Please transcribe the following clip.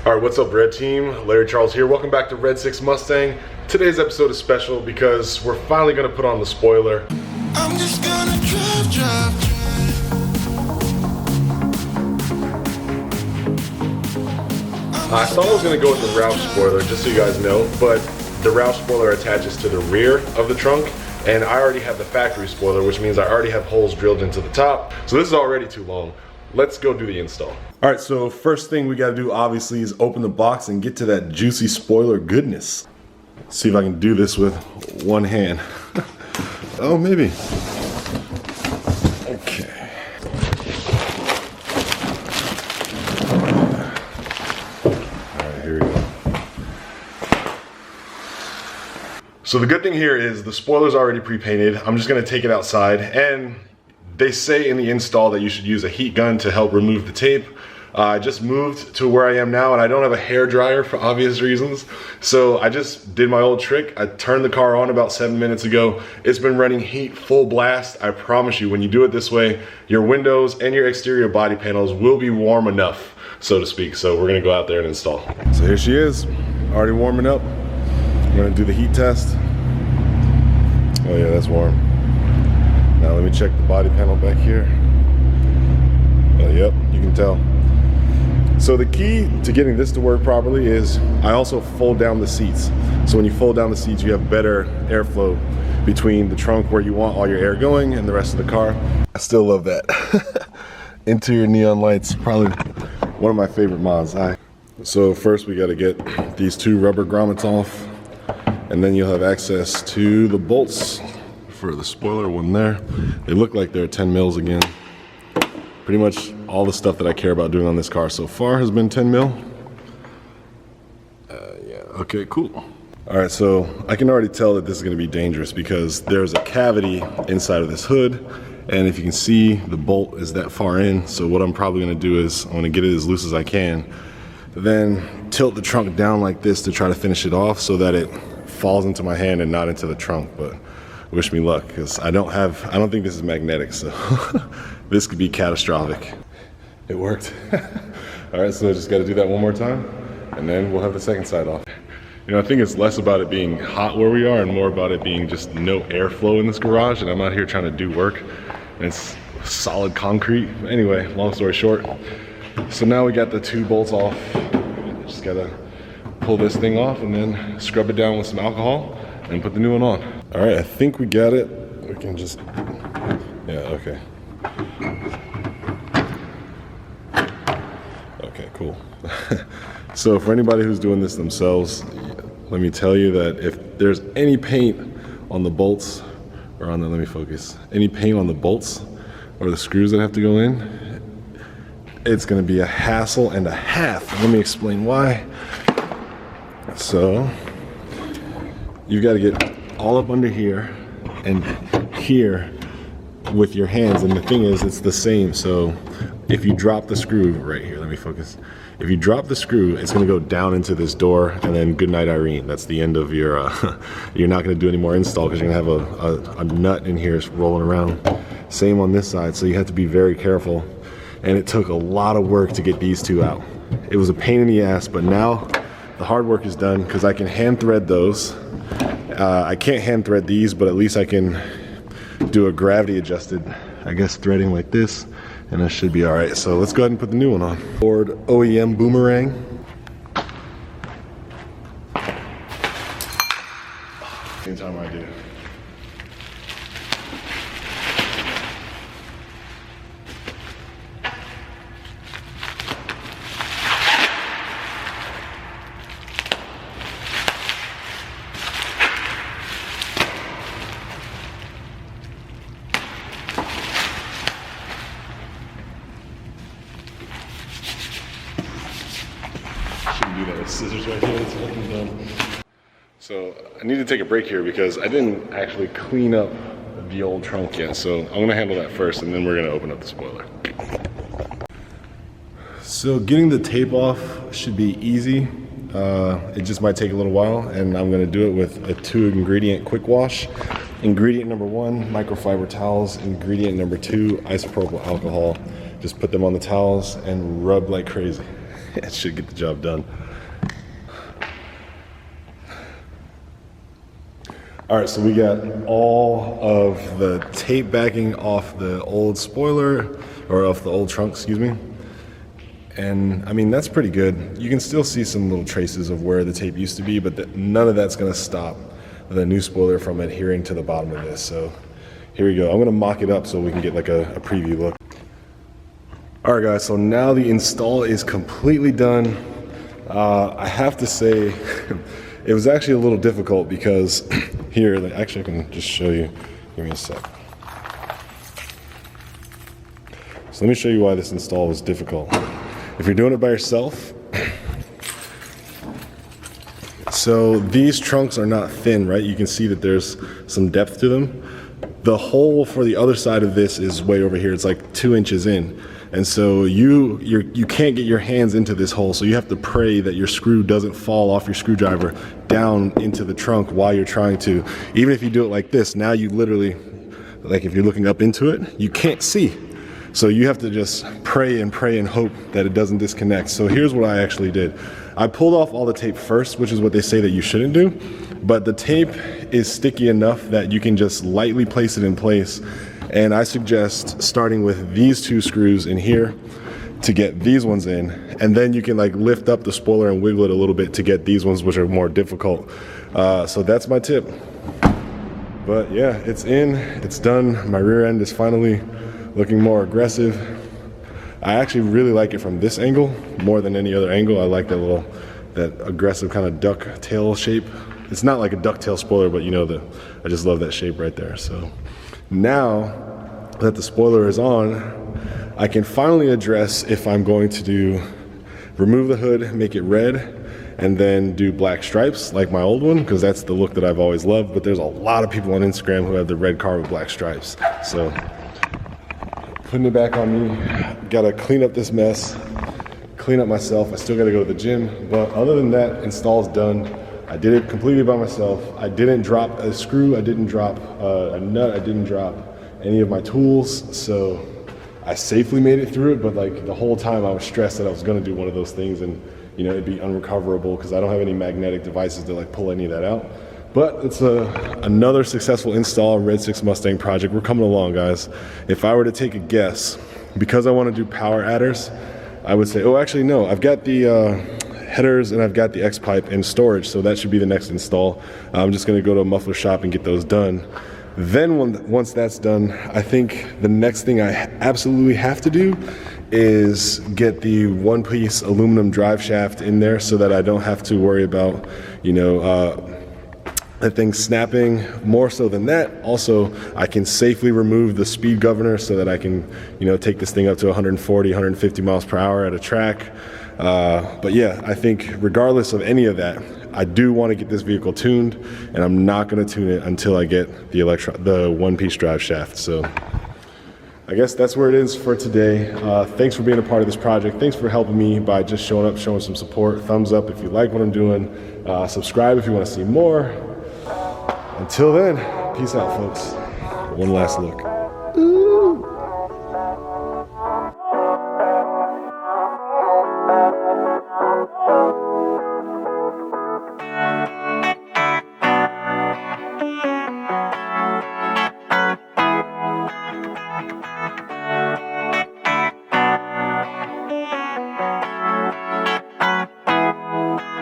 All right, what's up, Red Team? Larry Charles here. Welcome back to Red 6 Mustang. Today's episode is special because we're finally gonna put on the spoiler. I'm just gonna drive. I thought I was gonna go with the Roush spoiler, just so you guys know, but the Roush spoiler attaches to the rear of the trunk, and I already have the factory spoiler, which means I already have holes drilled into the top. So this is already too long. Let's go do the install. All right, so first thing we gotta do obviously is open the box and get to that juicy spoiler goodness. Let's see if I can do this with one hand. Oh, maybe. Okay. All right, here we go. So the good thing here is the spoiler's already pre-painted. I'm just gonna take it outside, and they say in the install that you should use a heat gun to help remove the tape. I just moved to where I am now, and I don't have a hair dryer for obvious reasons. So I just did my old trick. I turned the car on about 7 minutes ago. It's been running heat full blast. I promise you, when you do it this way, your windows and your exterior body panels will be warm enough, so to speak. So we're gonna go out there and install. So here she is, already warming up. I'm gonna do the heat test. Oh yeah, that's warm. Now let me check the body panel back here. Yep, you can tell. So the key to getting this to work properly is I also fold down the seats. So when you fold down the seats, you have better airflow between the trunk where you want all your air going and the rest of the car. I still love that. Interior neon lights, probably one of my favorite mods. So first we gotta get these two rubber grommets off, and then you'll have access to the bolts for the spoiler one there. They look like they're 10 mils again. Pretty much all the stuff that I care about doing on this car so far has been 10 mil. Yeah, okay, cool. All right, so I can already tell that this is gonna be dangerous because there's a cavity inside of this hood, and if you can see, the bolt is that far in. So what I'm probably gonna do is I'm gonna get it as loose as I can, then tilt the trunk down like this to try to finish it off so that it falls into my hand and not into the trunk. But wish me luck, because I don't think this is magnetic, so this could be catastrophic. It worked. All right, so I just gotta do that one more time, and then we'll have the second side off. You know, I think it's less about it being hot where we are and more about it being just no airflow in this garage, and I'm out here trying to do work, and it's solid concrete. Anyway, long story short, so now we got the two bolts off. Just gotta pull this thing off and then scrub it down with some alcohol and put the new one on. All right, I think we got it. We can just, yeah, okay. Okay, cool. So for anybody who's doing this themselves, let me tell you that if there's any paint on the bolts, or on the, let me focus, any paint on the bolts or the screws that have to go in, it's gonna be a hassle and a half. Let me explain why. So, you've got to get all up under here and here with your hands, and the thing is, it's the same. So if you drop the screw right here, let me focus. If you drop the screw, it's going to go down into this door, and then good night, Irene. That's the end of your you're not going to do any more install because you're going to have a nut in here rolling around. Same on this side, so you have to be very careful, and it took a lot of work to get these two out. It was a pain in the ass, but now the hard work is done because I can hand thread those. I can't hand thread these, but at least I can do a gravity adjusted, I guess, threading like this, and that should be all right. So let's go ahead and put the new one on. Ford OEM Boomerang. Same time I do. Do that with scissors right here. It's fucking dumb. So I need to take a break here because I didn't actually clean up the old trunk yet. So I'm gonna handle that first, and then we're gonna open up the spoiler. So getting the tape off should be easy. It just might take a little while, and I'm gonna do it with a 2-ingredient quick wash. Ingredient number 1, microfiber towels. Ingredient number 2, isopropyl alcohol. Just put them on the towels and rub like crazy. It should get the job done. All right, so we got all of the tape backing off the old spoiler, or off the old trunk, excuse me. And I mean, that's pretty good. You can still see some little traces of where the tape used to be, but none of that's gonna stop the new spoiler from adhering to the bottom of this. So here we go. I'm gonna mock it up so we can get like a preview look. All right, guys, so now the install is completely done. I have to say, it was actually a little difficult because here, actually I can just show you, give me a sec. So let me show you why this install was difficult. If you're doing it by yourself, so these trunks are not thin, right? You can see that there's some depth to them. The hole for the other side of this is way over here. It's like 2 inches in. And so you can't get your hands into this hole, so you have to pray that your screw doesn't fall off your screwdriver down into the trunk while you're trying to. Even if you do it like this, now you literally, like if you're looking up into it, you can't see. So you have to just pray and hope that it doesn't disconnect. So here's what I actually did. I pulled off all the tape first, which is what they say that you shouldn't do, but the tape is sticky enough that you can just lightly place it in place. And I suggest starting with these 2 screws in here to get these ones in, and then you can like lift up the spoiler and wiggle it a little bit to get these ones, which are more difficult. So that's my tip. But yeah, it's in, it's done. My rear end is finally looking more aggressive. I actually really like it from this angle more than any other angle. I like that aggressive kind of duck tail shape. It's not like a ducktail spoiler, but you know, I just love that shape right there. So now that the spoiler is on, I can finally address if I'm going to remove the hood, make it red, and then do black stripes like my old one, because that's the look that I've always loved. But there's a lot of people on Instagram who have the red car with black stripes. So putting it back on me, gotta clean up this mess, clean up myself. I still gotta go to the gym, but other than that, install's done. I did it completely by myself. I didn't drop a screw, I didn't drop a nut, I didn't drop any of my tools, so I safely made it through it, but like the whole time I was stressed that I was gonna do one of those things and you know, it'd be unrecoverable because I don't have any magnetic devices to like pull any of that out. But it's another successful install Red 6 Mustang project. We're coming along, guys. If I were to take a guess, because I want to do power adders, I would say, oh, actually, no. I've got the headers and I've got the X-pipe in storage, so that should be the next install. I'm just going to go to a muffler shop and get those done. Then once that's done, I think the next thing I absolutely have to do is get the one-piece aluminum drive shaft in there so that I don't have to worry about, you know, that thing snapping. More so than that, also I can safely remove the speed governor so that I can, you know, take this thing up to 140, 150 miles per hour at a track. But yeah, I think regardless of any of that, I do want to get this vehicle tuned, and I'm not going to tune it until I get the one-piece drive shaft. So I guess that's where it is for today. Thanks for being a part of this project. Thanks for helping me by just showing up, showing some support. Thumbs up if you like what I'm doing. Subscribe if you want to see more. Until then, peace out, folks. One last look.